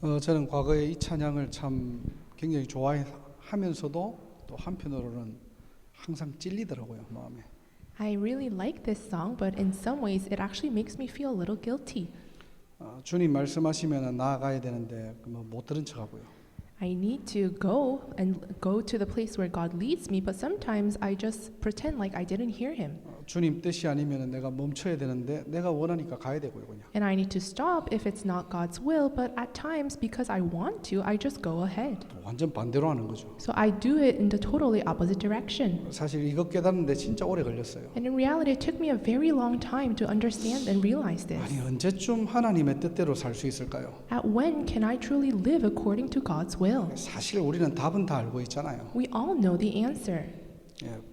저는 과거에 이 찬양을 참 굉장히 좋아하면서도 또 한편으로는 항상 찔리더라고요, 마음에. I really like this song, but in some ways it actually makes me feel a little guilty. 주님 말씀하시면 나아가야 되는데 못 들은 척하고요. I need to go to the place where God leads me, but sometimes I just pretend like I didn't hear him. 주님 뜻이 아니면 내가 멈춰야 되는데 내가 원하니까 가야 되고요, 그냥. And I need to stop if it's not God's will, but at times because I want to, I just go ahead. 완전 반대로 하는 거죠. So I do it in the totally opposite direction. 사실 이것 깨닫는데 진짜 오래 걸렸어요. And in reality, it took me a very long time to understand and realize this. 아니 언제쯤 하나님의 뜻대로 살 수 있을까요? At when can I truly live according to God's will? 사실 우리는 답은 다 알고 있잖아요. We all know the answer.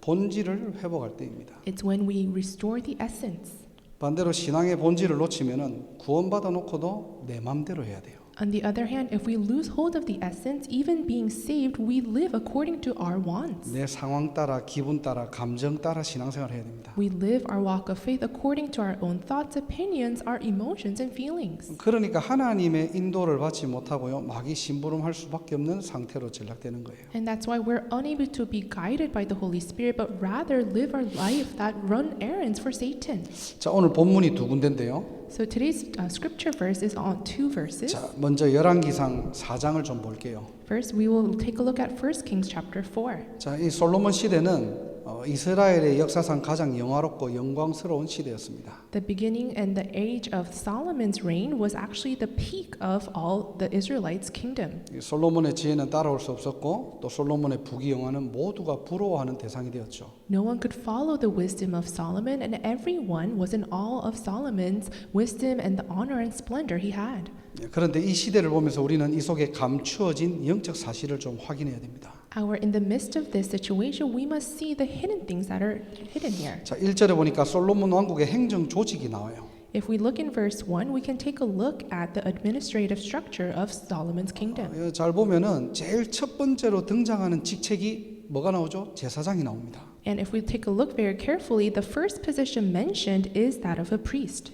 본질을 회복할 때입니다. It's when we restore the essence. 반대로 신앙의 본질을 놓치면은 구원받아 놓고도 내 맘대로 해야 돼요. On the other hand, if we lose hold of the essence, even being saved, we live according to our wants. 내 상황 따라 기분 따라 감정 따라 신앙생활을 해야 됩니다. We live our walk of faith according to our own thoughts, opinions, our emotions and feelings. 그러니까 하나님의 인도를 받지 못하고요. 마귀 심부름할 수밖에 없는 상태로 전락되는 거예요. And that's why we're unable to be guided by the Holy Spirit, but rather live our life that run errands for Satan. 자, 오늘 본문이 두 군데인데요. So today's scripture verse is on two verses. 자, 먼저 열왕기상 4장을 좀 볼게요. First, we will take a look at 1 Kings chapter 4. 자, 이 솔로몬 시대는 이스라엘의 역사상 가장 영화롭고 영광스러운 시대였습니다. The beginning and the age of Solomon's reign was actually the peak of all the Israelites' kingdom. 이 솔로몬의 지혜는 따라올 수 없었고 또 솔로몬의 부귀영화는 모두가 부러워하는 대상이 되었죠. No one could follow the wisdom of Solomon, and everyone was in awe of Solomon's wisdom and the honor and splendor he had. 그런데 이 시대를 보면서 우리는 이 속에 감추어진 영적 사실을 좀 확인해야 됩니다. However, in the midst of this situation, we must see the hidden things that are hidden here. 자, 1절에 보니까 솔로몬 왕국의 행정 조직이 나와요. If we look in verse 1, we can take a look at the administrative structure of Solomon's kingdom. 잘 보면은 제일 첫 번째로 등장하는 직책이 뭐가 나오죠? 제사장이 나옵니다. And if we take a look very carefully, the first position mentioned is that of a priest.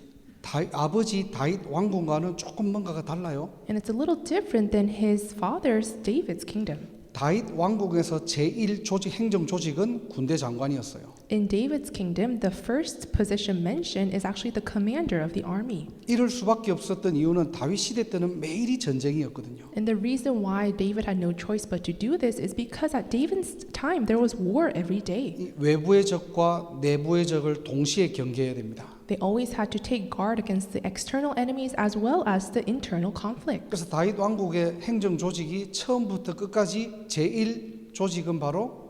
아버지 다윗 왕국과는 조금 뭔가가 달라요. And it's a little different than his father's David's kingdom. 다윗 왕국에서 제1 조직 행정 조직은 군대 장관이었어요. In David's kingdom, the first position mentioned is actually the commander of the army. 이럴 수밖에 없었던 이유는 다윗 시대 때는 매일이 전쟁이었거든요. And the reason why David had no choice but to do this is because at David's time there was war every day. 이 외부의 적과 내부의 적을 동시에 경계해야 됩니다. They always had to take guard against the external enemies as well as the internal conflict. 그래서 다윗 왕국의 행정 조직이 처음부터 끝까지 제1 조직은 바로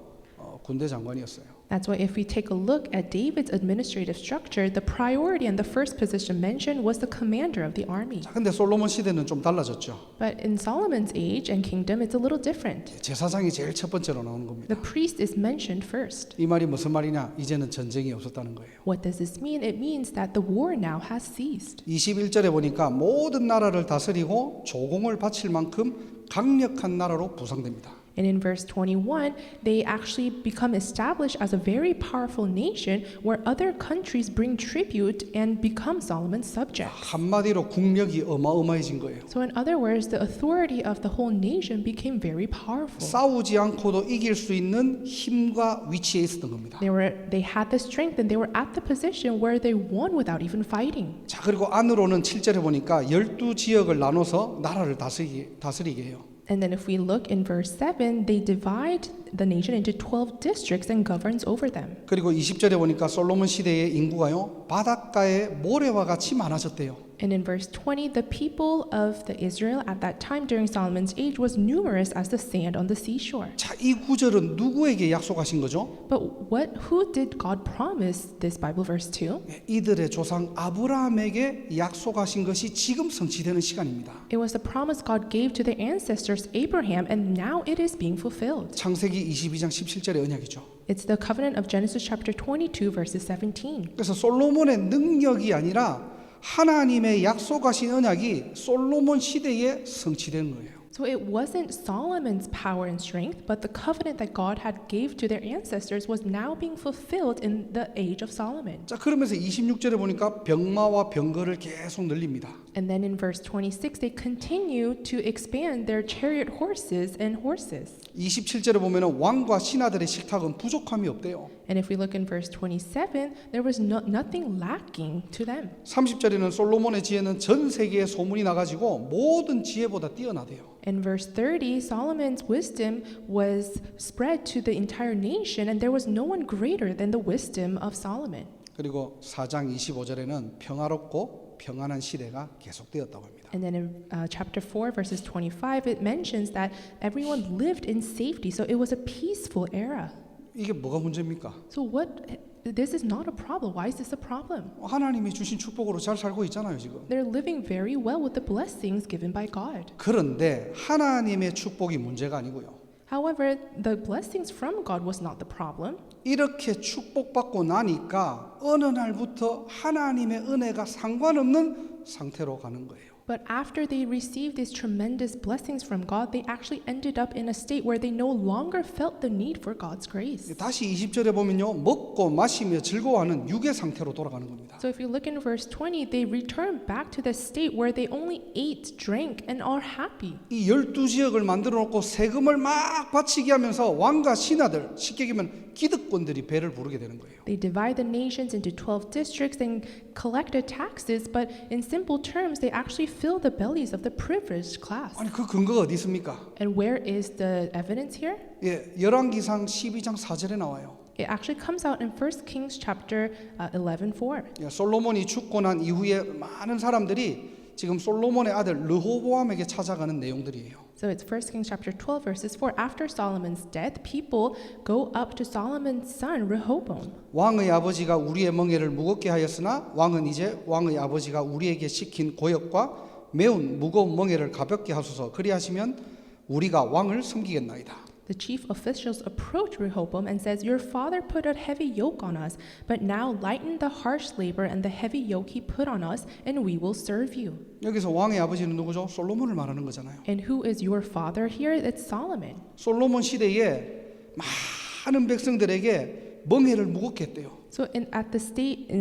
군대 장관이었어요. That's why if we take a look at David's administrative structure, the priority and the first position mentioned was the commander of the army. 자, 근데 솔로몬 시대는 좀 달라졌죠. But in Solomon's age and kingdom, it's a little different. 제사장이 제일 첫 번째로 나오는 겁니다. The priest is mentioned first. 이 말이 무슨 말이냐? 이제는 전쟁이 없었다는 거예요. What does this mean? It means that the war now has ceased. 21절에 보니까 모든 나라를 다스리고 조공을 바칠 만큼 강력한 나라로 부상됩니다. And in verse 21, they actually become established as a very powerful nation where other countries bring tribute and become Solomon's subjects. 한마디로 국력이 어마어마해진 거예요. So in other words, the authority of the whole nation became very powerful. 싸우지 않고도 이길 수 있는 힘과 위치에 있었던 겁니다. They had the strength and they were at the position where they won without even fighting. 자, 그리고 안으로는 7절에 보니까 12지역을 나눠서 나라를 다스리게 해요. And then if we look in verse 7, they divide the nation into 12 districts and governs over them. 그리고 20절에 보니까 솔로몬 시대의 인구가요, 바닷가에 모래와 같이 많아졌대요. And in verse 20, the people of the Israel at that time during Solomon's age was numerous as the sand on the seashore. 자, 이 구절은 누구에게 약속하신 거죠? But who did God promise this Bible verse to? 이들의 조상 아브라함에게 약속하신 것이 지금 성취되는 시간입니다. It was the promise God gave to their ancestors Abraham, and now it is being fulfilled. 창세기 22장 17절의 언약이죠. It's the covenant of Genesis chapter 22 verses 17. 그래서 솔로몬의 능력이 아니라 하나님의 약속하신 언약이 솔로몬 시대에 성취된 거예요. So it wasn't Solomon's power and strength, but the covenant that God had gave to their ancestors was now being fulfilled in the age of Solomon. 자, 그러면서 26절에 보니까 병마와 병거를 계속 늘립니다. And then in verse 26, they continue to expand their chariot horses and horses. 27절에 보면은 왕과 신하들의 식탁은 부족함이 없대요. And if we look in verse 27, there was nothing lacking to them. 30절에는 솔로몬의 지혜는 전 세계에 소문이 나가지고 모든 지혜보다 뛰어나대요. In verse 30, Solomon's wisdom was spread to the entire nation, and there was no one greater than the wisdom of Solomon. 그리고 4장 25절에는 평화롭고 평안한 시대가 계속되었다고 합니다. And then in chapter 4, verses 25, it mentions that everyone lived in safety, so it was a peaceful era. 이게 뭐가 문제입니까? So this is not a problem. Why is this a problem? 하나님이 주신 축복으로 잘 살고 있잖아요, 지금. They're living very well with the blessings given by God. 그런데 하나님의 축복이 문제가 아니고요. However, the blessings from God was not the problem. 이렇게 축복받고 나니까 어느 날부터 하나님의 은혜가 상관없는 상태로 가는 거예요. But after they received these tremendous blessings from God, they actually ended up in a state where they no longer felt the need for God's grace. 다시 20절에 보면요, 먹고 마시며 즐거워하는 육의 상태로 돌아가는 겁니다. So if you look in verse 20, they return back to the state where they only ate, drank, and are happy. 이 12지역을 만들어 놓고 세금을 막 바치게 하면서 왕과 신하들, 쉽게 얘기하면 기득권들이 배를 부르게 되는 거예요. They divide the nations into 12 districts and collected taxes, but in simple terms, they actually fill the bellies of the privileged class. 아니 그 근거가 어디 있습니까? And where is the evidence here? 예, 열왕기상 12장 4절에 나와요. It actually comes out in 1 Kings chapter 11:4. 예, 솔로몬이 죽고 난 이후에 많은 사람들이 지금 솔로몬의 아들 르호보암에게 찾아가는 내용들이에요. So it's 1 Kings chapter 12 verses 4. After Solomon's death, people go up to Solomon's son Rehoboam. 왕의 아버지가 우리의 멍에를 무겁게 하였으나 왕은 이제 왕의 아버지가 우리에게 시킨 고역과 매운 무거운 멍에를 가볍게 하소서. 그리하시면 우리가 왕을 섬기겠나이다. The chief officials approach Rehoboam and says, "Your father put a heavy yoke on us, but now lighten the harsh labor and the heavy yoke he put on us, and we will serve you." 여기서 왕의 아버지는 누구죠? 솔로몬을 말하는 거잖아요. And who is your father here? It's Solomon. 솔로몬 시대에 많은 백성들에게 멍에를 무겁게 했대요. So in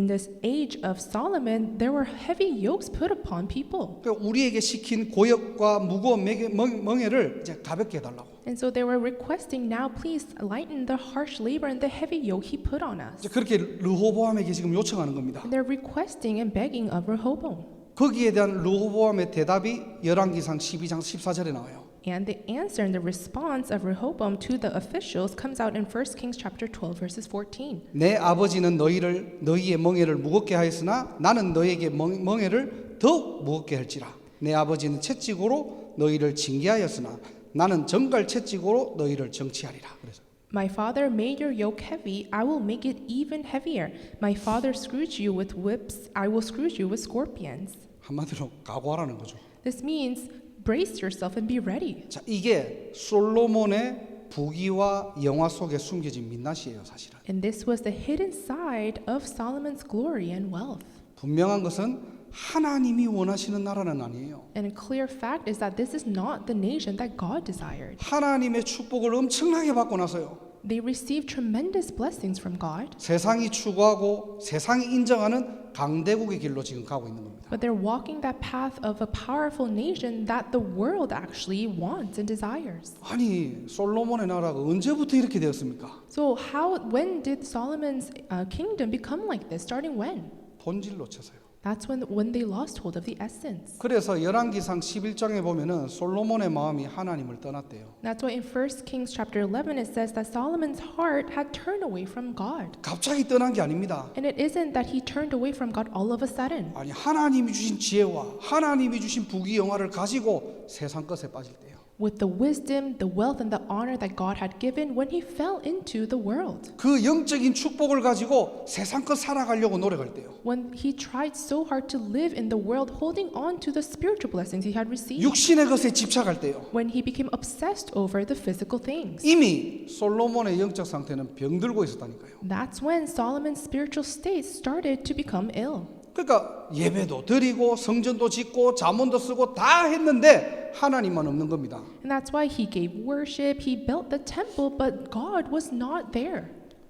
this age of Solomon, there were heavy yokes put upon people. 그러니까 우리에게 시킨 고역과 무거운 멍에를 이제 가볍게 해달라고. And so they were requesting, now please lighten the harsh labor and the heavy yoke he put on us. 이제 그렇게 르호보암에게 지금 요청하는 겁니다. And they're requesting and begging of Rehoboam. 거기에 대한 르호보암의 대답이 열왕기상 12장 14절에 나와요. And the answer and the response of Rehoboam to the officials comes out in 1 Kings chapter 12 verses 14. 내 아버지는 너희의 멍에를 무겁게 하였으나 나는 너희에게 멍에를 더욱 무겁게 할지라. 내 아버지는 채찍으로 너희를 징계하였으나 나는 정갈 채찍으로 너희를 정치하리라. 그래서 My father made your yoke heavy, I will make it even heavier. My father scourged you with whips, I will scourge you with scorpions. 한마디로 각오하라는 거죠. This means brace yourself and be ready. 자, 이게 솔로몬의 부귀와 영화 속에 숨겨진 민낯이에요, 사실은. And this was the hidden side of Solomon's glory and wealth. 분명한 것은 하나님이 원하시는 나라는 아니에요. And a clear fact is that this is not the nation that God desired. 하나님의 축복을 엄청나게 받고 나서요. They received tremendous blessings from God, 세상이 추구하고 세상이 인정하는 강대국의 길로 지금 가고 있는 겁니다. but they're walking that path of a powerful nation that the world actually wants and desires. 아니 솔로몬의 나라가 언제부터 이렇게 되었습니까? So when did Solomon's kingdom become like this? Starting when? 본질 놓쳐서요. That's when they lost hold of the essence. 그래서 열왕기상 11장에 보면은 솔로몬의 마음이 하나님을 떠났대요. That's why in 1 Kings chapter 11 it says that Solomon's heart had turned away from God. 갑자기 떠난 게 아닙니다. And it isn't that he turned away from God all of a sudden. 아니 하나님이 주신 지혜와 하나님이 주신 부귀 영화를 가지고 세상 것에 빠질 때요. With the wisdom, the wealth, and the honor that God had given when he fell into the world. 그 영적인 축복을 가지고 세상 것 살아가려고 노력할 때요. When he tried so hard to live in the world, holding on to the spiritual blessings he had received. 육신의 것에 집착할 때요. When he became obsessed over the physical things. 이미 솔로몬의 영적 상태는 병들고 있었다니까요. That's when Solomon's spiritual state started to become ill. 그러니까 예배도 드리고 성전도 짓고 자문도 쓰고 다 했는데 하나님만 없는 겁니다. And that's why he gave worship, he built the temple, but God was not there.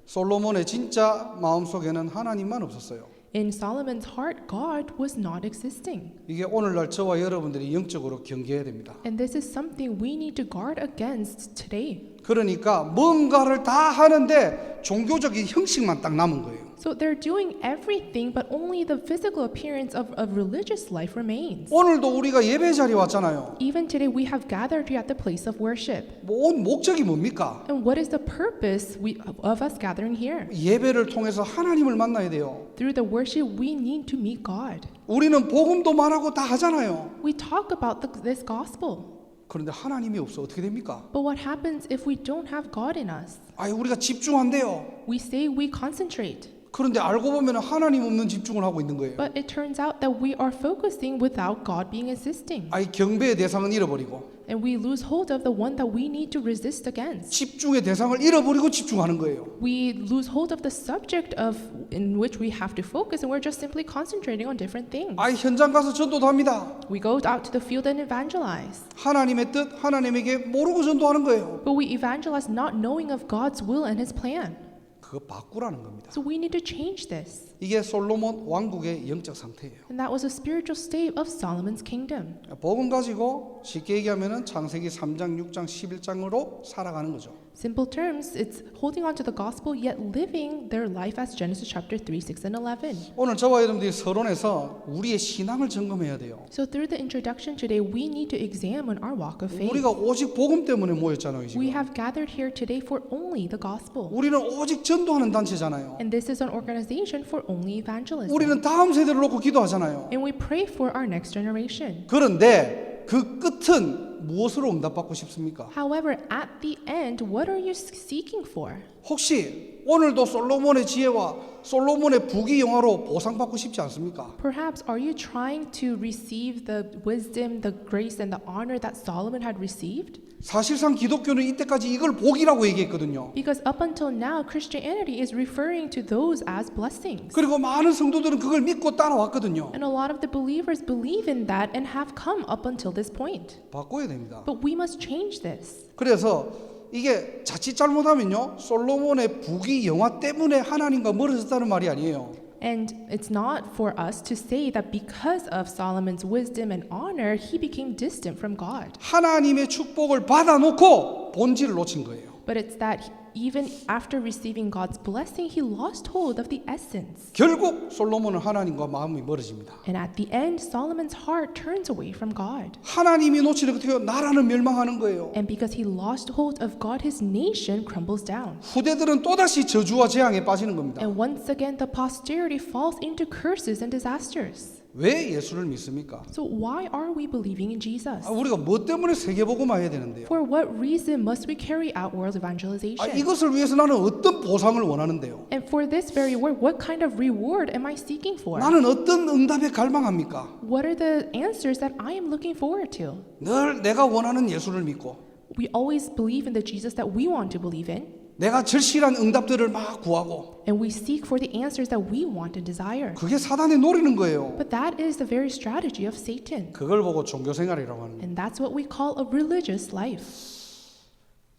솔로몬의 진짜 마음속에는 하나님만 없었어요. In Solomon's heart, God was not existing. 이게 오늘날 저와 여러분들이 영적으로 경계해야 됩니다. And this is something we need to guard against today. 그러니까 뭔가를 다 하는데 종교적인 형식만 딱 남은 거예요. So they're doing everything, but only the physical appearance of religious life remains. 오늘도 우리가 예배 자리에 왔잖아요. Even today, we have gathered here at the place of worship. 온 목적이 뭡니까? And what is the purpose of us gathering here? 예배를 통해서 하나님을 만나야 돼요. Through the worship, we need to meet God. 우리는 복음도 말하고 다 하잖아요. We talk about this gospel. 그런데 하나님이 없어 어떻게 됩니까? But what happens if we don't have God in us? 아니 우리가 집중한대요. We say we concentrate, 그런데 알고 보면 하나님 없는 집중을 하고 있는 거예요. but it turns out that we are focusing without God being existing. 아니 경배의 대상은 잃어버리고 And we lose hold of the one that we need to resist against. 집중의 대상을 잃어버리고 집중하는 거예요. We lose hold of the subject of in which we have to focus, and we're just simply concentrating on different things. 아니 현장 가서 전도도 합니다. We go out to the field and evangelize, 하나님의 뜻 하나님에게 모르고 전도하는 거예요. but we evangelize not knowing of God's will and His plan. 그거 바꾸라는 겁니다. So we need to change this. 이게 솔로몬 왕국의 영적 상태예요. And that was a spiritual state of Solomon's kingdom. 복음 가지고 쉽게 얘기하면은 창세기 3장, 6장, 11장으로 살아가는 거죠. Simple terms, it's holding on to the gospel yet living their life as Genesis chapter 3, 6, and 11. 오늘 저와 여러분들이 서론에서 우리의 신앙을 점검해야 돼요. So through the introduction today, we need to examine our walk of faith. 우리가 오직 복음 때문에 모였잖아요, 지금. We have gathered here today for only the gospel. 우리는 오직 전도하는 단체잖아요. And this is an organization for only evangelism. 우리는 다음 세대를 놓고 기도하잖아요. And we pray for our next generation. 그런데 그 끝은 무엇으로 응답받고 싶습니까? However, at the end, what are you seeking for? 혹시 오늘도 솔로몬의 지혜와 솔로몬의 부귀영화로 보상받고 싶지 않습니까? Perhaps are you trying to receive the wisdom, the grace, and the honor that Solomon had received? 사실상 기독교는 이때까지 이걸 복이라고 얘기했거든요. Because up until now, Christianity is referring to those as blessings. 그리고 많은 성도들은 그걸 믿고 따라왔거든요. And a lot of the believers believe in that and have come up until this point. 바꿔야 됩니다. But we must change this. 그래서 이게 자칫 잘못하면요, 솔로몬의 부귀영화 때문에 하나님과 멀어졌다는 말이 아니에요. And it's not for us to say that because of Solomon's wisdom and honor, he became distant from God. 하나님의 축복을 받아놓고 본질을 놓친 거예요. But it's that even after receiving God's blessing, he lost hold of the essence. 결국 솔로몬은 하나님과 마음이 멀어집니다. And at the end, Solomon's heart turns away from God. 하나님이 놓치는 어떻게 나라는 멸망하는 거예요. And because he lost hold of God, his nation crumbles down. 후대들은 또다시 저주와 재앙에 빠지는 겁니다. And once again, the posterity falls into curses and disasters. 왜 예수를 믿습니까? So why are we believing in Jesus? 우리가 뭐 때문에 세계복음화 해야 되는데요? For what reason must we carry out world evangelization? 이것을 위해서 나는 어떤 보상을 원하는데요? And for this very work, what kind of reward am I seeking for? 나는 어떤 응답에 갈망합니까? What are the answers that I am looking forward to? 늘 내가 원하는 예수를 믿고 We always believe in the Jesus that we want to believe in, 내가 절실한 응답들을 막 구하고 and we seek for the answers that we want and desire. 그게 사단의 노리는 거예요. But that is the very strategy of Satan. 그걸 보고 종교생활이라고 하는 거예요. And that's what we call a religious life.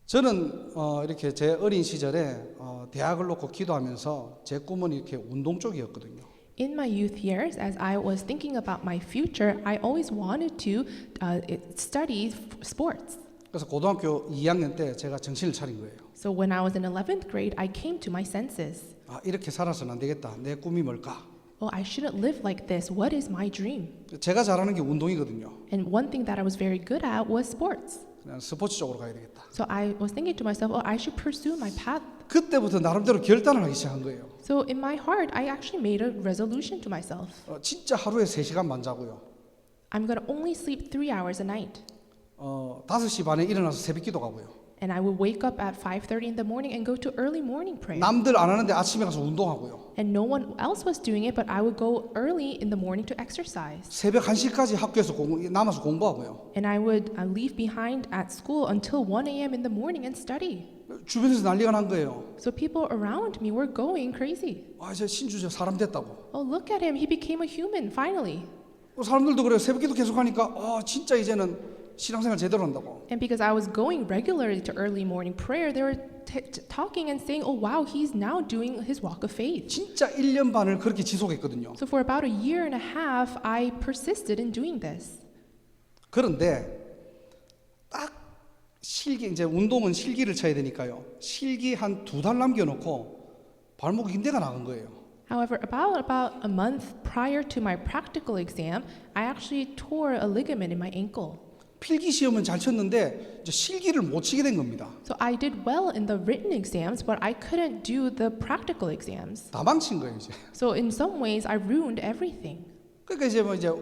저는 이렇게 제 어린 시절에 대학을 놓고 기도하면서 제 꿈은 이렇게 운동 쪽이었거든요. In my youth years, as I was thinking about my future, I always wanted to study sports. 그래서 고등학교 2학년 때 제가 정신을 차린 거예요. So when I was in 11th grade, I came to my senses. 이렇게 살아서는 안 되겠다. 내 꿈이 뭘까? Oh, I shouldn't live like this. What is my dream? 제가 잘하는 게 운동이거든요. And one thing that I was very good at was sports. 그냥 스포츠 쪽으로 가야 되겠다. So I was thinking to myself, oh, I should pursue my path. 그때부터 나름대로 결단을 하기 시작한 거예요. So in my heart, I actually made a resolution to myself. 진짜 하루에 3시간만 자고요. I'm going to only sleep 3 hours a night. 5시 반에 일어나서 새벽 기도 가고요. And I would wake up at 5:30 in the morning and go to early morning prayer. 남들 안 하는데 아침에 가서 운동하고요. And no one else was doing it, but I would go early in the morning to exercise. 새벽 1시까지 학교에서 남아서 공부하고요. And I would leave behind at school until 1 a.m. in the morning and study. 주변에서 난리가 난 거예요. So people around me were going crazy. 저 신주자 사람 됐다고. Oh, look at him. He became a human finally. 사람들도 그래요. 새벽 기도 계속 하니까 진짜 이제는 신앙생활 제대로 한다고. And because I was going regularly to early morning prayer, they were talking and saying, oh wow, he's now doing his walk of faith. 진짜 1년 반을 그렇게 지속했거든요. So for about a year and a half, I persisted in doing this. 그런데 딱 실기 이제 운동은 실기를 쳐야 되니까요. 실기 한 2달 남겨놓고 발목 인대가 나간 거예요. However, about a month prior to my practical exam, I actually tore a ligament in my ankle. 필기 시험은 잘 쳤는데 이제 실기를 못 치게 된 겁니다. So I did well in the written exams, but I couldn't do the practical exams. 다 망친 거예요 이제. So in some ways, I ruined everything. 그러니까 이제 뭐 이제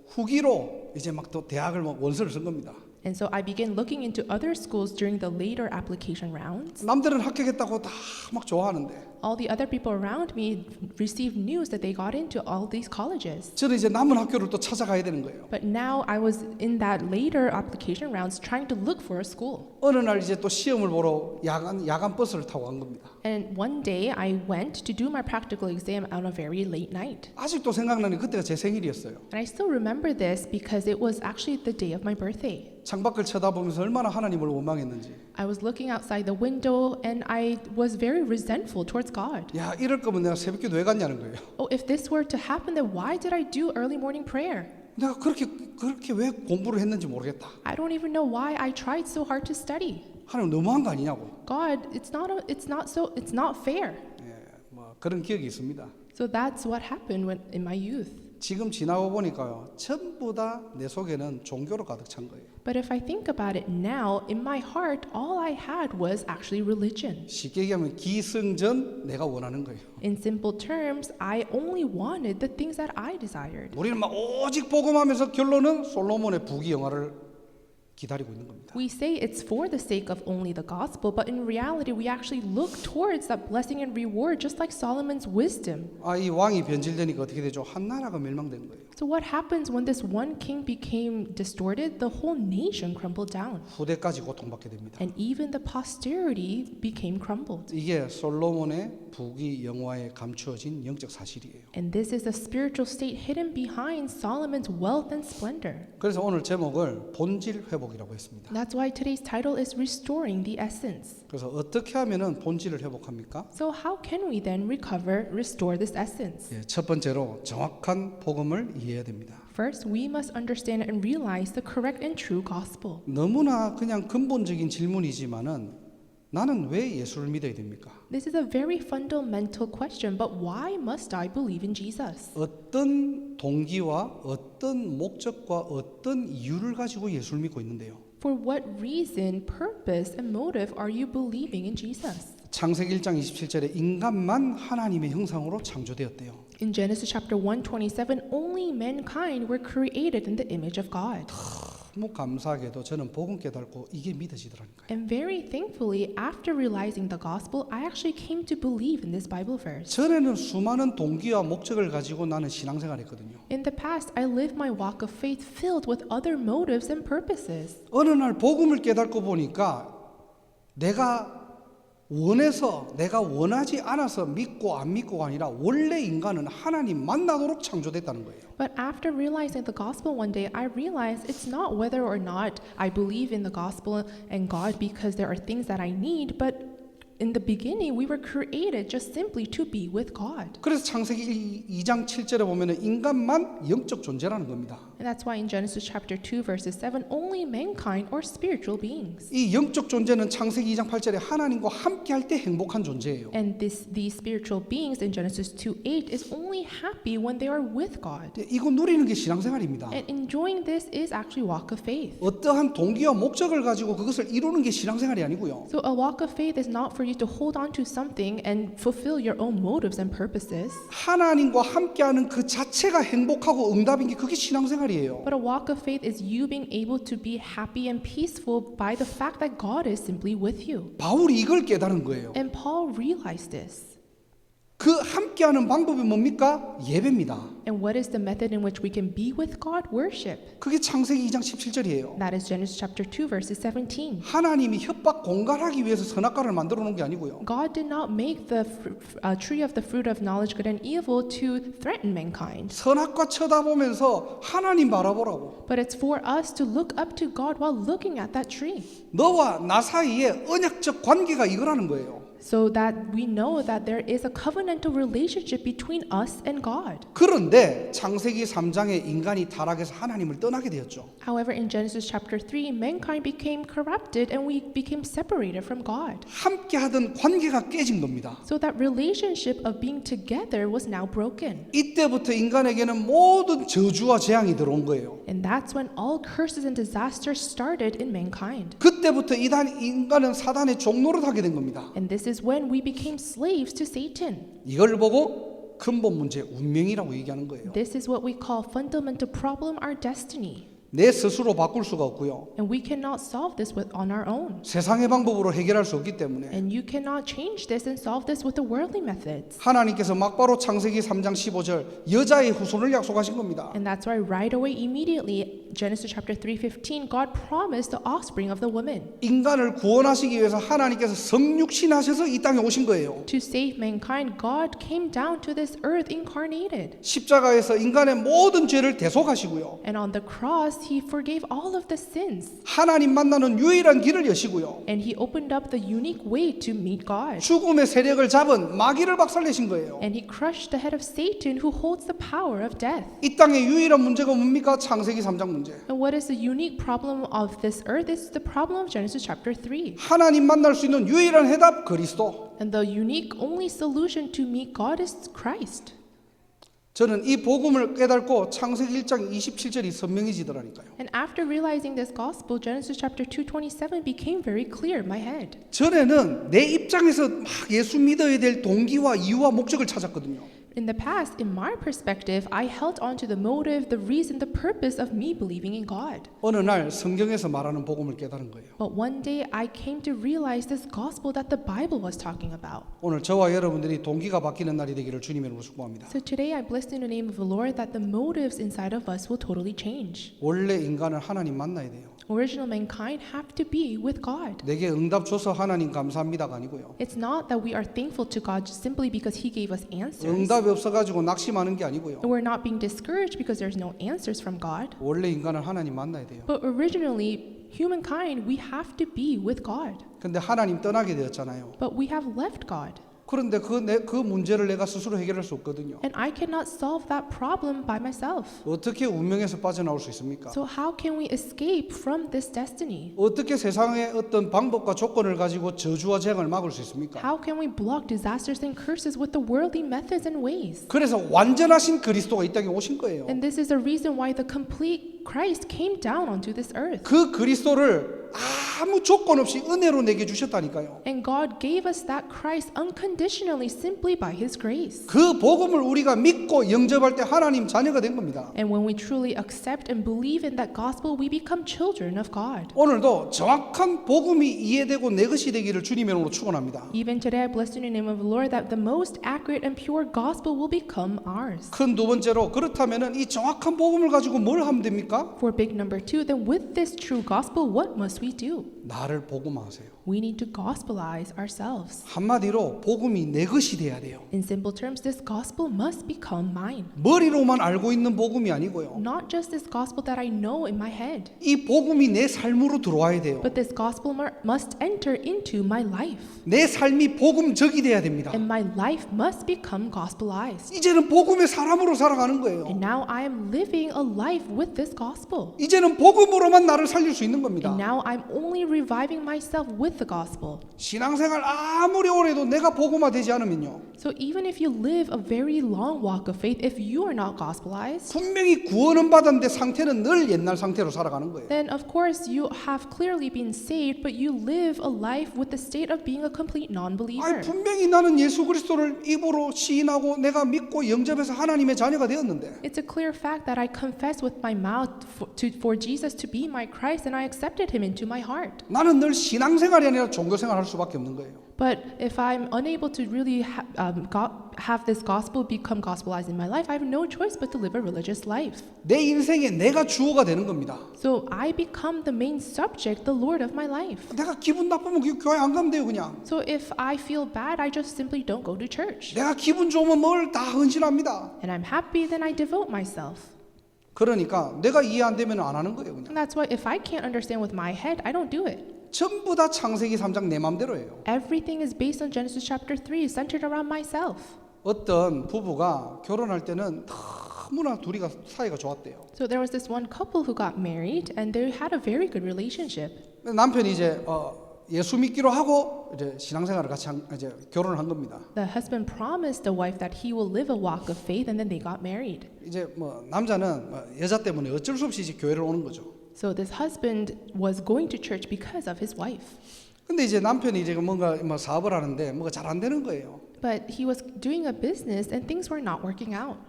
후기로 이제 막 또 대학을 막 원서를 쓴 겁니다. And so I began looking into other schools during the later application rounds. 남들은 합격했다고 다 막 좋아하는데 All the other people around me received news that they got into all these colleges. 저는 이제 남은 학교를 또 찾아가야 되는 거예요. But now I was in that later application rounds trying to look for a school. 어느 날 이제 또 시험을 보러 야간 버스를 타고 간 겁니다. And one day I went to do my practical exam on a very late night. 아직도 생각나는 그때가 제 생일이었어요. And I still remember this because it was actually the day of my birthday. 창밖을 쳐다보면서 얼마나 하나님을 원망했는지. I was looking outside the window and I was very resentful towards God. 야, 이럴 거면 내가 새벽기도 왜 갔냐는 거예요. Oh, if this were to happen, then why did I do early morning prayer? 내가 그렇게 왜 공부를 했는지 모르겠다. I don't even know why I tried so hard to study. 하나님 너무한 거 아니냐고. God, it's not fair. 예, 뭐 그런 기억이 있습니다. So that's what happened in my youth. 지금 지나고 보니까요, 전부 다 내 속에는 종교로 가득 찬 거예요. But if I think about it now, in my heart, all I had was actually religion. 쉽게 얘기하면 기승전 내가 원하는 거예요. In simple terms, I only wanted the things that I desired. 우리는 막 오직 복음하면서 결론은 솔로몬의 부귀 영화를 기다리고 있는 겁니다. We say it's for the sake of only the gospel, but in reality, we actually look towards that blessing and reward, just like Solomon's wisdom. 이 왕이 변질되니까 어떻게 되죠? 한 나라가 멸망된 거예요. So what happens when this one king became distorted? The whole nation crumbled down. 후대까지 고통받게 됩니다. And even the posterity became crumbled. 이게 솔로몬의 부귀 영화에 감추어진 영적 사실이에요. And this is the spiritual state hidden behind Solomon's wealth and splendor. 그래서 오늘 제목을 본질 회복이라고 했습니다. That's why today's title is Restoring the Essence. 그래서 어떻게 하면은 본질을 회복합니까? So how can we then restore this essence? 예, 첫 번째로 정확한 복음을 이해해야 됩니다. First, we must understand and realize the correct and true gospel. 너무나 그냥 근본적인 질문이지만은 나는 왜 예수를 믿어야 됩니까? This is a very fundamental question, but why must I believe in Jesus? 어떤 동기와 어떤 목적과 어떤 이유를 가지고 예수를 믿고 있는데요. For what reason, purpose, and motive are you believing in Jesus? 창세기 1장 27절에 인간만 하나님의 형상으로 창조되었대요. In Genesis chapter 1:27, only mankind were created in the image of God. 너무 감사하게도 저는 복음 깨닫고 이게 믿어지더라니까요. And very thankfully, after realizing the gospel, I actually came to believe in this Bible verse. 전에는 수많은 동기와 목적을 가지고 나는 신앙생활했거든요. In the past, I lived my walk of faith filled with other motives and purposes. 어느 날 복음을 깨닫고 보니까 내가 원해서 내가 원하지 않아서 믿고 안 믿고가 아니라 원래 인간은 하나님 만나도록 창조됐다는 거예요. But after realizing the gospel one day, I realized it's not whether or not I believe in the gospel and God because there are things that I need, but in the beginning, we were created just simply to be with God. 그래서 창세기 2장 7절에 보면은 인간만 영적 존재라는 겁니다. And that's why in Genesis chapter 2 verses 7, only mankind are spiritual beings. 이 영적 존재는 창세기 2장 8절에 하나님과 함께 할 때 행복한 존재예요. And these spiritual beings in Genesis 2:8 is only happy when they are with God. 이거 누리는 게 신앙생활입니다. And enjoying this is actually walk of faith. 어떠한 동기와 목적을 가지고 그것을 이루는 게 신앙생활이 아니고요. So a walk of faith is not for you to hold on to something and fulfill your own motives and purposes. 하나님과 함께하는 그 자체가 행복하고 응답인 게 그게 신앙생활이에요. But a walk of faith is you being able to be happy and peaceful by the fact that God is simply with you. 바울이 이걸 깨달은 거예요. And Paul realized this. 그 함께하는 방법이 뭡니까? 예배입니다. And what is the method in which we can be with God? Worship. 그게 창세기 2장 17절이에요. That is Genesis chapter 2 verses 17. 하나님이 협박 공갈하기 위해서 선악과를 만들어 놓은 게 아니고요. God did not make the tree of the fruit of knowledge good and evil to threaten mankind. 선악과 쳐다보면서 하나님 바라보라고. But it's for us to look up to God while looking at that tree. 너와 나 사이에 언약적 관계가 이거라는 거예요. So that we know that there is a covenantal relationship between us and God. 그런데 창세기 3장에 인간이 타락해서 하나님을 떠나게 되었죠. However, in Genesis chapter 3, mankind became corrupted and we became separated from God. 함께 하던 관계가 깨진 겁니다. So that relationship of being together was now broken. 이때부터 인간에게는 모든 저주와 재앙이 들어온 거예요. And that's when all curses and disasters started in mankind. 그때부터 인간은 사단의 종노릇 하게 된 겁니다. And this is when we became slaves to Satan. 이걸 보고 근본 문제 운명이라고 얘기하는 거예요. This is what we call fundamental problem, our destiny. 내 스스로 바꿀 수가 없고요. And we cannot solve this on our own. 세상의 방법으로 해결할 수 없기 때문에 And you cannot change this and solve this with the worldly methods. 하나님께서 막바로 창세기 3장 15절 여자의 후손을 약속하신 겁니다. And that's why right away, immediately, Genesis chapter 3:15, God promised the offspring of the woman. 인간을 구원하시기 위해서 하나님께서 성육신하셔서 이 땅에 오신 거예요. To save mankind, God came down to this earth incarnated. 십자가에서 인간의 모든 죄를 대속하시고요. And on the cross, He forgave all of the sins. 하나님 만나는 유일한 길을 여시고요. And He opened up the unique way to meet God. 죽음의 세력을 잡은 마귀를 박살내신 거예요. And He crushed the head of Satan who holds the power of death. 이 땅의 유일한 문제가 뭡니까? 창세기 3장 문제. And what is the unique problem of this earth? It's the problem of Genesis chapter 3. 하나님 만날 수 있는 유일한 해답 그리스도. And the unique only solution to meet God is Christ. 저는 이 복음을 깨닫고 창세기 1장 27절이 선명해지더라니까요. And after realizing this gospel, Genesis chapter 2:27 became very clear in my head. 전에는 내 입장에서 막 예수 믿어야 될 동기와 이유와 목적을 찾았거든요. In the past, in my perspective, I held on to the motive, the reason, the purpose of me believing in God. 어느 날 성경에서 말하는 복음을 깨달은 거예요. But one day I came to realize this gospel that the Bible was talking about. 오늘 저와 여러분들이 동기가 바뀌는 날이 되기를 주님의 이름으로 축복합니다. So today I bless in the name of the Lord that the motives inside of us will totally change. 원래 인간은 하나님 만나야 돼요. Original mankind have to be with God. 내게 응답 줘서 하나님 감사합니다가 아니고요. It's not that we are thankful to God simply because He gave us answers. 응답이 없어가지고 낙심하는 게 아니고요. And we're not being discouraged because there's no answers from God. 원래 인간은 하나님 만나야 돼요. But originally, humankind, we have to be with God. 근데 하나님 떠나게 되었잖아요. But we have left God. 그런데 그 문제를 내가 스스로 해결할 수 없거든요. And I cannot solve that problem by myself. 어떻게 운명에서 빠져나올 수 있습니까? So how can we escape from this destiny? 어떻게 세상의 어떤 방법과 조건을 가지고 저주와 재앙을 막을 수 있습니까? How can we block disasters and curses with the worldly methods and ways? 그래서 완전하신 그리스도가 이 땅에 오신 거예요. And this is the reason why the complete Christ came down onto this earth. 그 그리스도를 아무 조건 없이 은혜로 내게 주셨다니까요. And God gave us that Christ unconditionally simply by His grace. 그 복음을 우리가 믿고 영접할 때 하나님 자녀가 된 겁니다. And when we truly accept and believe in that gospel, we become children of God. 오늘도 정확한 복음이 이해되고 내 것이 되기를 주님의 이름으로 축원합니다. Even today, I bless you in the name of the Lord that the most accurate and pure gospel will become ours. 큰 두 번째로 그렇다면은 이 정확한 복음을 가지고 뭘 하면 됩니까? For big number two, then with this true gospel, what must we do? 나를 복음화하세요. We need to gospelize ourselves. 한마디로 복음이 내 것이 돼야 돼요. In simple terms, this gospel must become mine. 머리로만 알고 있는 복음이 아니고요. Not just this gospel that I know in my head, 이 복음이 내 삶으로 들어와야 돼요. but this gospel must enter into my life. 내 삶이 복음적이 돼야 됩니다. And my life must become gospelized. 이제는 복음의 사람으로 살아가는 거예요. And now I am living a life with this gospel. 이제는 복음으로만 나를 살릴 수 있는 겁니다. And now I'm only reviving myself with the gospel. 신앙생활 아무리 오래도 내가 복음화 되지 않으면요. So even if you live a very long walk of faith, if you are not gospelized, 분명히 구원은 받았는데 상태는 늘 옛날 상태로 살아가는 거예요. then of course you have clearly been saved, but you live a life with the state of being a complete non-believer. 분명히 나는 예수 그리스도를 입으로 시인하고 내가 믿고 영접해서 하나님의 자녀가 되었는데 It's a clear fact that I confess with my mouth for Jesus to be my Christ, and I accepted Him into my heart. heart. 나는 늘 신앙생활이 아니라 종교생활 할 수밖에 없는 거예요. But if I'm unable to really have this gospel become gospelized in my life, I have no choice but to live a religious life. 내 인생에 내가 주어가 되는 겁니다. So I become the main subject, the Lord of my life. 내가 기분 나쁘면 교회 안 가면 돼요, 그냥. So if I feel bad, I just simply don't go to church. 내가 기분 좋으면 뭘 다 헌신합니다. And I'm happy, then I devote myself. 그러니까 내가 이해 안 되면 안 하는 거예요, 그냥. And that's why if I can't understand with my head, I don't do it. 전부 다 창세기 3장 내 맘대로예요. Everything is based on Genesis chapter 3, centered around myself. 어떤 부부가 결혼할 때는 너무나 둘이가 사이가 좋았대요. So there was this one couple who got married and they had a very good relationship. 남편이 이제 예수 믿기로 하고 이제 신앙생활을 같이 이제 결혼을 한 겁니다. The husband promised the wife that he will live a walk of faith, and then they got married. 이제 뭐 남자는 여자 때문에 어쩔 수 없이 이제 교회를 오는 거죠. So this husband was going to church because of his wife. 근데 이제 남편이 이제 뭔가 뭐 사업을 하는데 뭐가 잘 안 되는 거예요. But he was doing a business and things were not working out.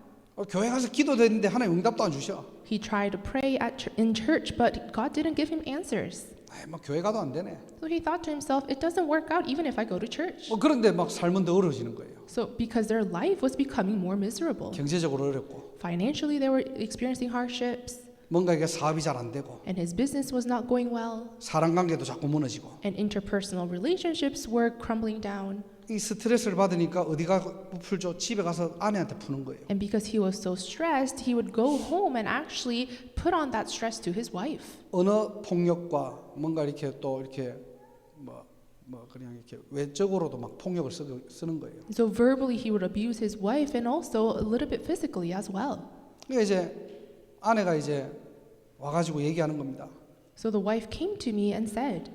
교회 가서 기도했는데 하나님 응답도 안 주셔. He tried to pray in church, but God didn't give him answers. 뭐 교회 가도 안 되네. So he thought to himself, it doesn't work out even if I go to church. 그런데 막 삶은 더 어려워지는 거예요. So because their life was becoming more miserable. 경제적으로 어렵고 Financially, they were experiencing hardships. 뭔가 이게 사업이 잘 안 되고 And his business was not going well. 사람 관계도 자꾸 무너지고 And interpersonal relationships were crumbling down. 이 스트레스를 받으니까 어디가 풀죠? 집에 가서 아내한테 푸는 거예요. And because he was so stressed, he would go home and actually put on that stress to his wife. 언어 폭력과 뭔가 이렇게 또 이렇게 뭐 그냥 이렇게 외적으로도 막 폭력을 쓰는 거예요. So verbally he would abuse his wife and also a little bit physically as well. 그러니까 이제 아내가 이제 와가지고 얘기하는 겁니다. So the wife came to me and said,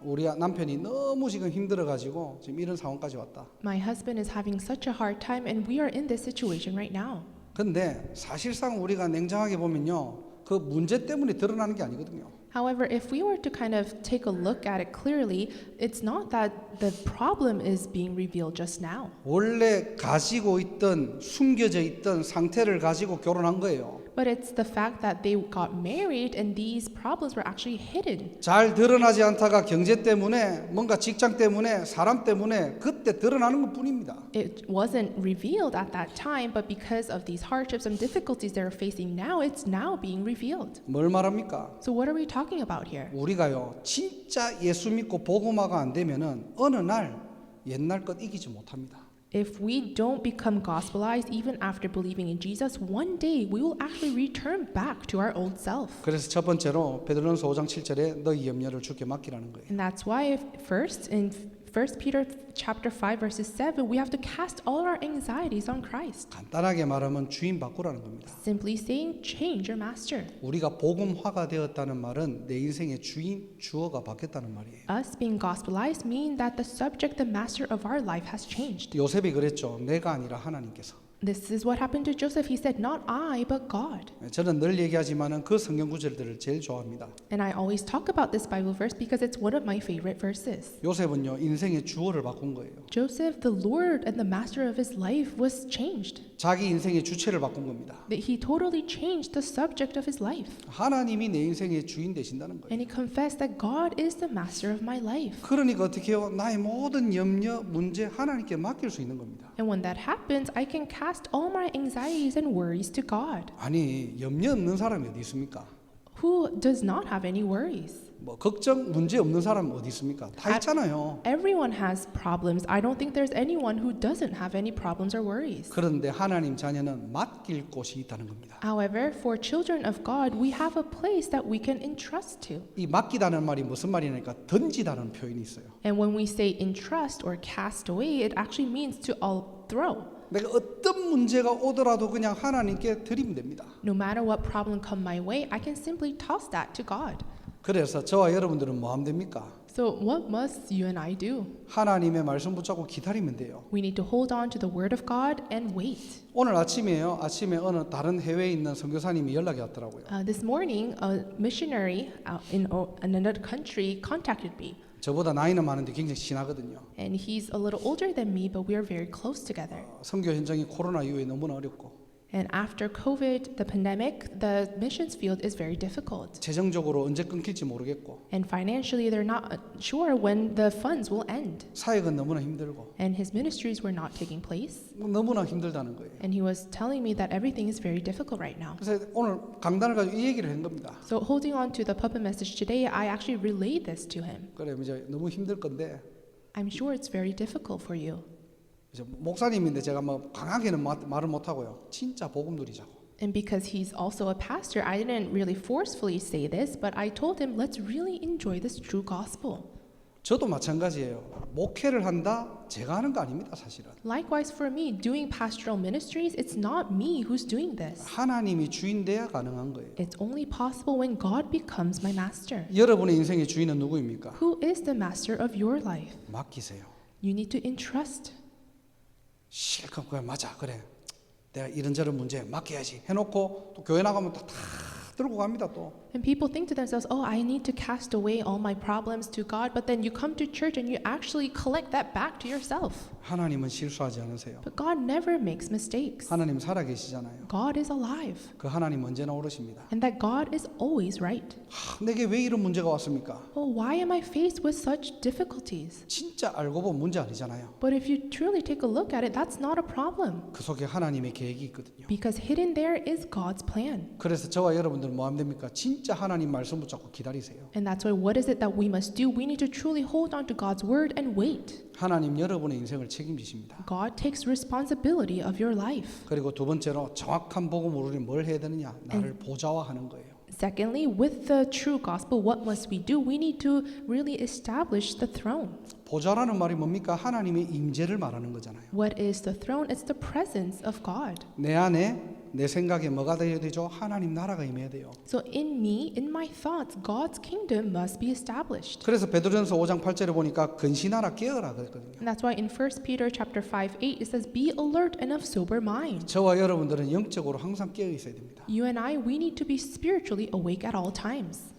우리 남편이 너무 지금 힘들어가지고 지금 이런 상황까지 왔다. my husband is having such a hard time and we are in this situation right now. 근데 사실상 우리가 냉정하게 보면요, 그 문제 때문에 드러나는 게 아니거든요. However, if we were to kind of take a look at it clearly, it's not that the problem is being revealed just now. 원래 가지고 있던 숨겨져 있던 상태를 가지고 결혼한 거예요. But it's the fact that they got married and these problems were actually hidden. 잘 드러나지 않다가 경제 때문에 뭔가 직장 때문에 사람 때문에 그때 드러나는 것뿐입니다. It wasn't revealed at that time, but because of these hardships and difficulties they're facing now, it's now being revealed. 뭘 말합니까? So what are we talking about here? 우리가요 진짜 예수 믿고 복음화가 안 되면은 어느 날 옛날 것 이기지 못합니다. If we don't become gospelized even after believing in Jesus, one day we will actually return back to our old self. 그래서 첫 번째로 베드로전서 5장 7절에 너희 염려를 주께 맡기라는 거예요. And that's why first in 1 Peter chapter 5 verses 7, we have to cast all our anxieties on Christ. 간단하게 말하면 주인 바꾸라는 겁니다. Simply saying, change your master. 우리가 복음화가 되었다는 말은 내 인생의 주어가 바뀌었다는 말이에요. Us being gospelized mean that the subject, the master of our life has changed. 요셉이 그랬죠. 내가 아니라 하나님께서. This is what happened to Joseph. He said, not I, but God. 저는 늘 얘기하지만은 그 성경 구절들을 제일 좋아합니다. And I always talk about this Bible verse because it's one of my favorite verses. 요셉은요 인생의 주어를 바꾼 거예요. Joseph, the Lord and the master of his life, was changed. 자기 인생의 주체를 바꾼 겁니다. That he totally changed the subject of his life. 하나님이 내 인생의 주인 되신다는 거예요. And he confessed that God is the master of my life. 그러니까 어떻게 해요? 나의 모든 염려, 문제 하나님께 맡길 수 있는 겁니다. And when that happens, I can cast all my anxieties and worries to God. 아니 염려 없는 사람이 어디 있습니까? Who does not have any worries? 뭐 걱정, 문제 없는 사람 어디 있습니까? 다 있잖아요. Everyone has problems. I don't think there's anyone who doesn't have any problems or worries. 그런데 하나님 자녀는 맡길 곳이 있다는 겁니다. However, for children of God, we have a place that we can entrust to. 이 맡기다는 말이 무슨 말이냐니까 던지다는 표현이 있어요. And when we say entrust or cast away, it actually means to all throw. 내가 어떤 문제가 오더라도 그냥 하나님께 드리면 됩니다. No matter what problem come my way, I can simply toss that to God. 그래서 저와 여러분들은 뭐 하면 됩니까? So what must you and I do? 하나님의 말씀 붙잡고 기다리면 돼요. We need to hold on to the word of God and wait. 오늘 아침에요. 아침에 어느 다른 해외에 있는 선교사님이 연락이 왔더라고요. This morning, a missionary in another country contacted me. 저보다 나이는 많은데 굉장히 친하거든요. And he's a little older than me, but we are very close together. 선교 현장이 코로나 이후에 너무나 어렵고 And after COVID, the pandemic, the missions field is very difficult. 재정적으로 언제 끊길지 모르겠고 And financially, they're not sure when the funds will end. 사역은 너무나 힘들고 And his ministries were not taking place. 너무나 힘들다는 거예요. And he was telling me that everything is very difficult right now. 그래서 오늘 강단을 가지고 이 얘기를 한 겁니다. So holding on to the puppet message today, I actually relayed this to him. 그래 이제 너무 힘들 건데 I'm sure it's very difficult for you. 이제 목사님인데 제가 뭐 강하게는 말을 못 하고요. 진짜 복음 누리자고. And because he's also a pastor, I didn't really forcefully say this, but I told him, let's really enjoy this true gospel. 저도 마찬가지예요. 목회를 한다 제가 하는 거 아닙니다, 사실은. Likewise for me, doing pastoral ministries, it's not me who's doing this. 하나님이 주인 돼야 가능한 거예요. It's only possible when God becomes my master. 여러분의 인생의 주인은 누구입니까? Who is the master of your life? 맡기세요. You need to entrust. 실컷 그래 맞아 그래 내가 이런저런 문제 맡겨야지 해놓고 또 교회 나가면 다 들고 갑니다 또. And people think to themselves, oh, I need to cast away all my problems to God, but then you come to church and you actually collect that back to yourself. 하나님은 실수하지 않으세요. But God never makes mistakes. 하나님 살아계시잖아요. God is alive. 그 하나님 언제나 오르십니다. And that God is always right. 내게 왜 이런 문제가 왔습니까? Oh, why am I faced with such difficulties? 진짜 알고 보면 문제 아니잖아요. But if you truly take a look at it, that's not a problem. 그 속에 하나님의 계획이 있거든요. Because hidden there is God's plan. 그래서 저와 여러분들은 뭐 하면 됩니까? 진짜 하나님 말씀 붙잡고 기다리세요. And that's why what is it that we must do? We need to truly hold on to God's word and wait. 하나님 여러분의 인생을 책임지십니다. God takes responsibility of your life. 그리고 두 번째로 정확한 복음으로 우리는 뭘 해야 되느냐? 나를 보좌화하는 거예요. Secondly, with the true gospel, what must we do? We need to really establish the throne. 보좌라는 말이 뭡니까? 하나님의 임재를 말하는 거잖아요. What is the throne? It's the presence of God. 내 안에 내 생각에 뭐가 되어야 되죠? 하나님 나라가 임해야 돼요. So in me, in my thoughts, God's kingdom must be established. 그래서 베드로전서 5장 8절에 보니까 근신하라 깨어라 그랬거든요. And that's why in 1 Peter chapter 5:8 it says, "Be alert and of sober mind." 저와 여러분들은 영적으로 항상 깨어 있어야 됩니다. You and I, we need to be spiritually awake at all times.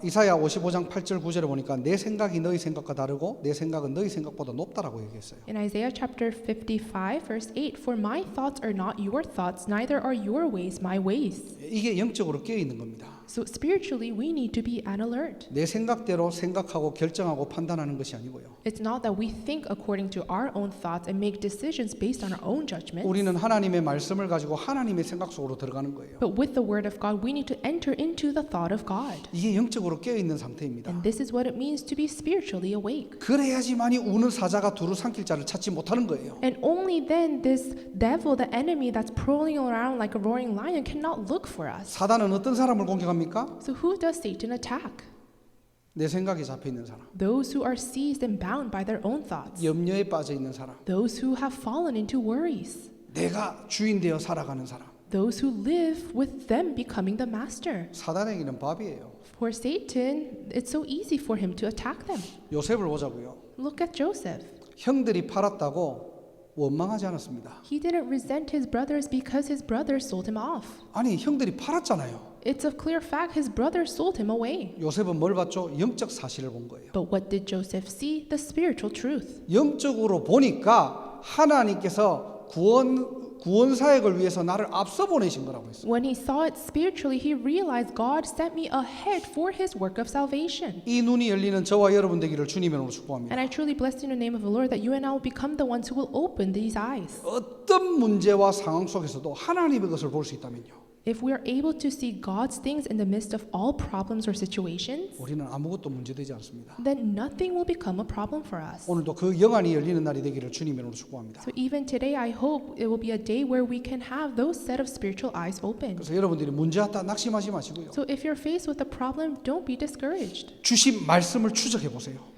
이사야 55장 8절 9절에 보니까 내 생각이 너희 생각과 다르고 내 생각은 너희 생각보다 높다라고 얘기했어요. In Isaiah chapter 55 verse 8, "For my thoughts are not your thoughts, neither are your ways my ways." 이게 영적으로 깨어 있는 겁니다. So spiritually, we need to be at alert. 내 생각대로 생각하고 결정하고 판단하는 것이 아니고요. It's not that we think according to our own thoughts and make decisions based on our own judgments. 우리는 하나님의 말씀을 가지고 하나님의 생각 속으로 들어가는 거예요. But with the word of God, we need to enter into the thought of God. 이게 영적으로 깨어 있는 상태입니다. And this is what it means to be spiritually awake. 그래야지만이 우는 사자가 두루 삼킬 자를 찾지 못하는 거예요. And only then this devil, the enemy that's prowling around like a roaring lion, cannot look for us. 사단은 어떤 사람을 공격합니까? So who does Satan attack? 내 생각에 잡혀 있는 사람, Those who are seized and bound by their own thoughts. 염려에 빠져 있는 사람, Those who have fallen into worries. 내가 주인 되어 살아가는 사람. Those who live with them becoming the master. 사단에게는 밥이에요. For Satan, it's so easy for him to attack them. 요셉을 보자고요. Look at Joseph. 형들이 팔았다고 원망하지 않았습니다. He didn't resent his brothers because his brothers sold him off. 아니 형들이 팔았잖아요. It's a clear fact his brothers sold him away. 요셉은 뭘 봤죠? 영적 사실을 본 거예요. But what did Joseph see? The spiritual truth. 영적으로 보니까 하나님께서 구원 사역을 위해서 나를 앞서 보내신 거라고 했어요. When he saw it spiritually, he realized God sent me ahead for his work of salvation. 이 눈이 열리는 저와 여러분 되기를 주님의 이름으로 축복합니다. And I truly bless in the name of the Lord that you and I will become the ones who will open these eyes. 어떤 문제와 상황 속에서도 하나님의 것을 볼 수 있다면요. If we are able to see God's things in the midst of all problems or situations, 우리는 아무것도 문제되지 않습니다. then nothing will become a problem for us. 오늘도 그 영안이 열리는 날이 되기를 주님의 이름으로 축복합니다. So even today, I hope it will be a day where we can have those set of spiritual eyes open. 그래서 여러분들이 문제 왔다 낙심하지 마시고요. So if you're faced with a problem, don't be discouraged. 주신 말씀을 추적해 보세요.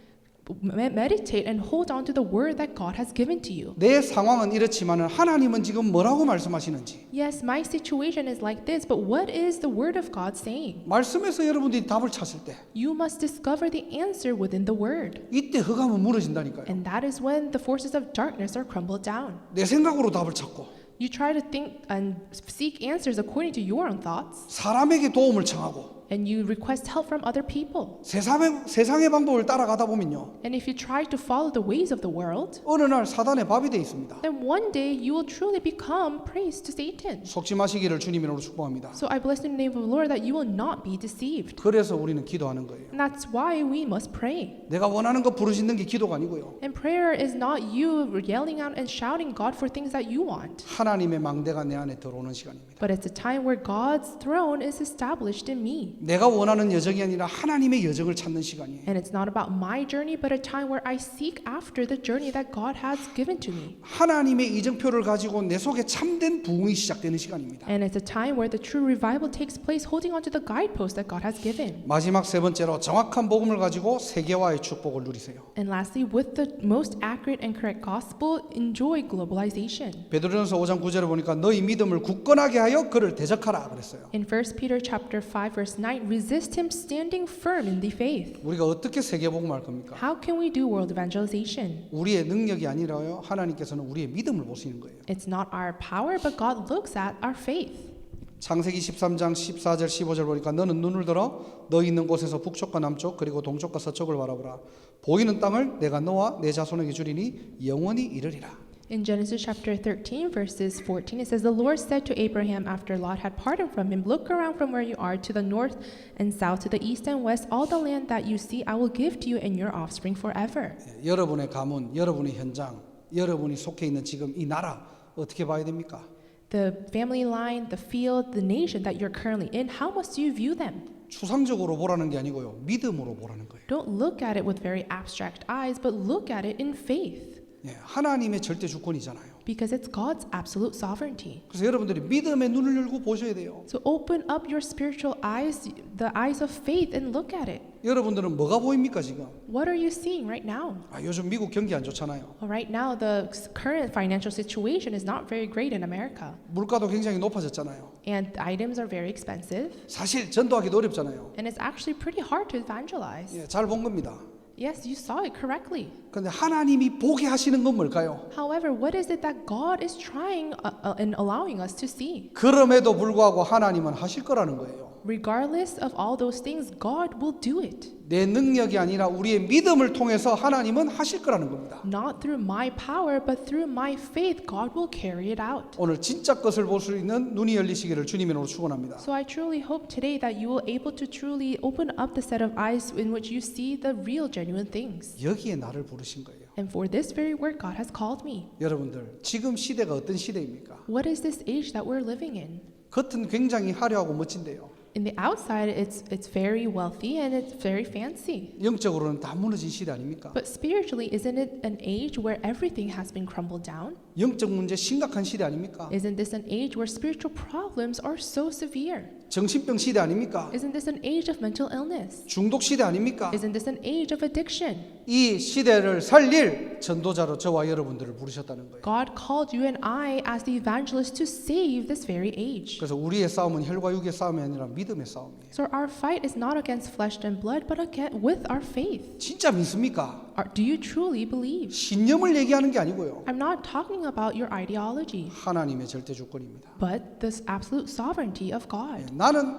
Meditate and hold on to the word that God has given to you. 내 상황은 이렇지만은 하나님은 지금 뭐라고 말씀하시는지 Yes, my situation is like this, but what is the word of God saying? 말씀에서 여러분들이 답을 찾을 때 You must discover the answer within the word. 이때 흑암은 무너진다니까요. And that is when the forces of darkness are crumbled down. 내 생각으로 답을 찾고 You try to think and seek answers according to your own thoughts. 사람에게 도움을 청하고 and you request help from other people. 세상의 방법을 따라가다 보면요. And if you try to follow the ways of the world, 어느 날 사단의 밥이 돼 있습니다. then one day you will truly become praise to Satan. 속지 마시기를 주님 이름으로 축복합니다. So I bless in the name of the Lord that you will not be deceived. 그래서 우리는 기도하는 거예요. And that's why we must pray. 내가 원하는 거 부르짖는 게 기도가 아니고요. And prayer is not you yelling out and shouting God for things that you want. 하나님의 망대가 내 안에 들어오는 시간입니다. But it's a time where God's throne is established in me. 내가 원하는 여정이 아니라 하나님의 여정을 찾는 시간이에요. And it's not about my journey, but a time where I seek after the journey that God has given to me. 하나님의 이정표를 가지고 내 속에 참된 부흥이 시작되는 시간입니다. And it's a time where the true revival takes place holding on to the guidepost that God has given. 마지막 세 번째로 정확한 복음을 가지고 세계화의 축복을 누리세요. And lastly, with the most accurate and correct gospel, enjoy globalization. 베드로전서 5장 9절에 보니까 너희 믿음을 굳건하게 하여 그를 대적하라 그랬어요. In 1 Peter chapter 5 verse 9, resist him standing firm in the faith. 우리가 어떻게 세계 복음할 겁니까? How can we do world evangelization? 우리의 능력이 아니라요. 하나님께서는 우리의 믿음을 보시는 거예요. It's not our power, but God looks at our faith. 창세기 13장 14절 15절 보니까 너는 눈을 들어 너희 있는 곳에서 북쪽과 남쪽 그리고 동쪽과 서쪽을 바라보라. 보이는 땅을 내가 너와 내 자손에게 주리니 영원히 이르리라. In Genesis chapter 13 verses 14 it says the Lord said to Abraham after Lot had parted from him, look around from where you are to the north and south, to the east and west, all the land that you see I will give to you and your offspring forever. 여러분의 가문, 여러분의 현장, 여러분이 속해 있는 지금 이 나라 어떻게 봐야 됩니까? The family line, the field, the nation that you're currently in, how must you view them? 추상적으로 보라는 게 아니고요. 믿음으로 보라는 거예요. Don't look at it with very abstract eyes, but look at it in faith. 예, 하나님의 절대 주권이잖아요. Because it's God's absolute sovereignty. 그래서 여러분들이 믿음의 눈을 열고 보셔야 돼요. So open up your spiritual eyes, the eyes of faith, and look at it. 여러분들은 뭐가 보입니까 지금? What are you seeing right now? 요즘 미국 경기 안 좋잖아요. Well, right now, the current financial situation is not very great in America. 물가도 굉장히 높아졌잖아요. And items are very expensive. 사실 전도하기도 어렵잖아요. And it's actually pretty hard to evangelize. 예, 잘 본 겁니다. Yes, you saw it correctly. 그런데 하나님이 보게 하시는 건 뭘까요? However, what is it that God is trying and allowing us to see? 그럼에도 불구하고 하나님은 하실 거라는 거예요. Regardless of all those things, God will do it. 내 능력이 아니라 우리의 믿음을 통해서 하나님은 하실 거라는 겁니다. Not through my power, but through my faith, God will carry it out. 오늘 진짜 것을 볼 수 있는 눈이 열리시기를 주님의 이름으로 축원합니다. So I truly hope today that you will able to truly open up the set of eyes in which you see the real, genuine things. 여기에 나를 부르신 거예요. And for this very work, God has called me. 여러분들 지금 시대가 어떤 시대입니까? What is this age that we're living in? 겉은 굉장히 화려하고 멋진데요. In the outside, it's very wealthy and it's very fancy. 영적으로는 다 무너진 시대 아닙니까? But spiritually, isn't it an age where everything has been crumbled down? 영적 문제 심각한 시대 아닙니까? Isn't this an age where spiritual problems are so severe? 정신병 시대 아닙니까? Isn't this an age of mental illness? 중독 시대 아닙니까? Isn't this an age of addiction? 이 시대를 살릴 전도자로 저와 여러분들을 부르셨다는 거예요. God called you and I as the evangelists to save this very age. 그래서 우리의 싸움은 혈과 육의 싸움이 아니라 믿음의 싸움이에요. So our fight is not against flesh and blood, but with our faith. 진짜 믿습니까? Do you truly believe? 신념을 얘기하는 게 아니고요. I'm not talking about your ideology, 하나님의 절대 주권입니다. but the absolute sovereignty of God. 나는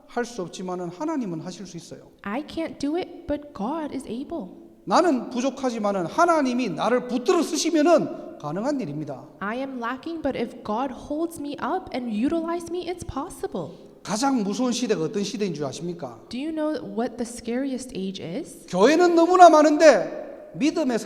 할 수 없지만은 하나님은 하실 수 있어요. I can't do it, but God is able. 나는 부족하지만은 하나님이 나를 붙들어 쓰시면은 가능한 일입니다. I am lacking, but if God holds me up and utilize me, it's possible. 가장 무서운 시대가 어떤 시대인 줄 아십니까? Do you know what the scariest age is? 교회는 너무나 많은데 믿음의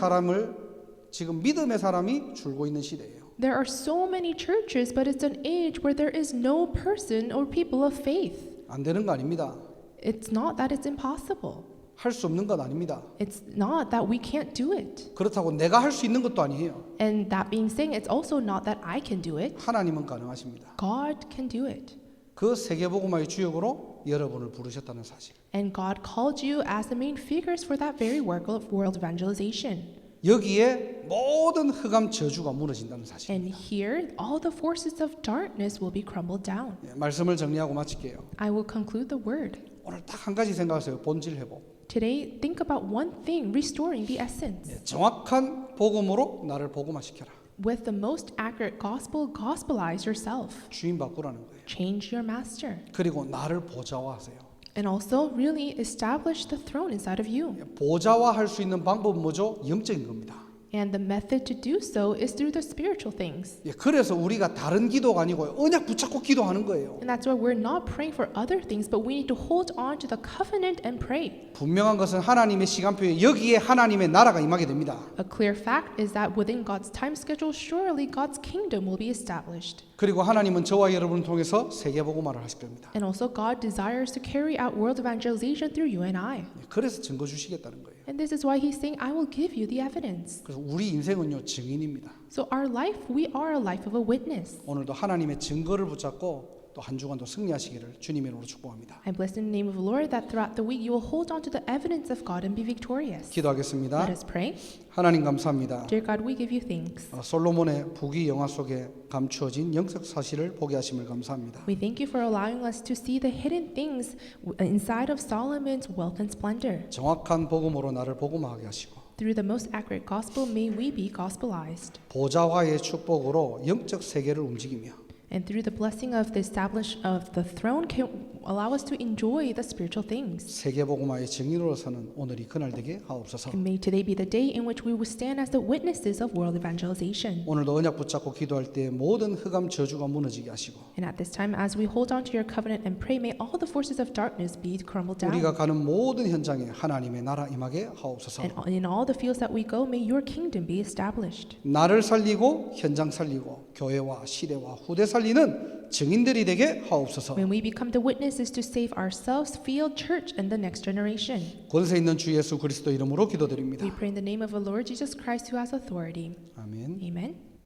사람이 줄고 있는 시대예요. There are so many churches, but it's an age where there is no person or people of faith. 안 되는 거 아닙니다. It's not that it's impossible. 할 수 없는 건 아닙니다. It's not that we can't do it. 그렇다고 내가 할 수 있는 것도 아니에요. And that being said, it's also not that I can do it. 하나님은 가능하십니다. God can do it. 그 세계복음화의 주역으로 여러분을 부르셨다는 사실. And God called you as the main figures for that very work of world evangelization. 여기에 모든 흑암 저주가 무너진다는 사실. And here, all the forces of darkness will be crumbled down. 말씀을 정리하고 마칠게요. I will conclude the word. 오늘 딱 한 가지 생각하세요. 본질 회복. Today, think about one thing, restoring the essence. 정확한 복음으로 나를 복음화시켜라. With the most accurate gospel, gospelize yourself. 주인 바꾸라는 거예요. Change your master. 그리고 나를 보좌화하세요. And also really establish the throne inside of you. 보좌화할 수 있는 방법은 뭐죠? 영적인 겁니다. And the method to do so is through the spiritual things. 그래서 우리가 다른 기도가 아니고 언약 붙잡고 기도하는 거예요. And that's why we're not praying for other things, but we need to hold on to the covenant and pray. 분명한 것은 하나님의 시간표에 여기에 하나님의 나라가 임하게 됩니다. A clear fact is that within God's time schedule, surely God's kingdom will be established. 그리고 하나님은 저와 여러분을 통해서 세계복음화를 하실 겁니다. And also God desires to carry out world evangelization through you and I. 그래서 증거 주시겠다는 거예요. And this is why he's saying, I will give you the evidence. 그래서 우리 인생은요 증인입니다. So our life, we are a life of a witness. 오늘도 하나님의 증거를 붙잡고 또 한 주간도 승리하시기를 주님의 이름으로 축복합니다. I bless in the name of the Lord that throughout the week you will hold on to the evidence of God and be victorious. 기도하겠습니다. Let us pray. 하나님 감사합니다. Dear God, we give you thanks. 솔로몬의 부귀 영화 속에 감추어진 영적 사실을 보게 하심을 감사합니다. We thank you for allowing us to see the hidden things inside of Solomon's wealth and splendor. 정확한 복음으로 나를 복음화하게 하시고 Through the most accurate gospel, may we be gospelized. 보좌화의 축복으로 영적 세계를 움직이며 And through the blessing of the establishment of the throne, can allow us to enjoy the spiritual things. 세계복음화의 증인으로서는 오늘이 그날 되게 하옵소서. And may today be the day in which we will stand as the witnesses of world evangelization. 오늘도 언약 붙잡고 기도할 때 모든 흑암 저주가 무너지게 하시고 And at this time, as we hold on to your covenant and pray, may all the forces of darkness be crumbled down. 우리가 가는 모든 현장에 하나님의 나라 임하게 하옵소서. And in all the fields that we go, may your kingdom be established. 나를 살리고 현장 살리고 교회와 시대와 후대 살리는 증인들이 되게 하옵소서. When we become the witnesses to save ourselves, field, church, and the next generation. 권세 있는 주 예수 그리스도 이름으로 기도드립니다. We pray in the name of the Lord Jesus Christ who has authority. 아멘. Amen.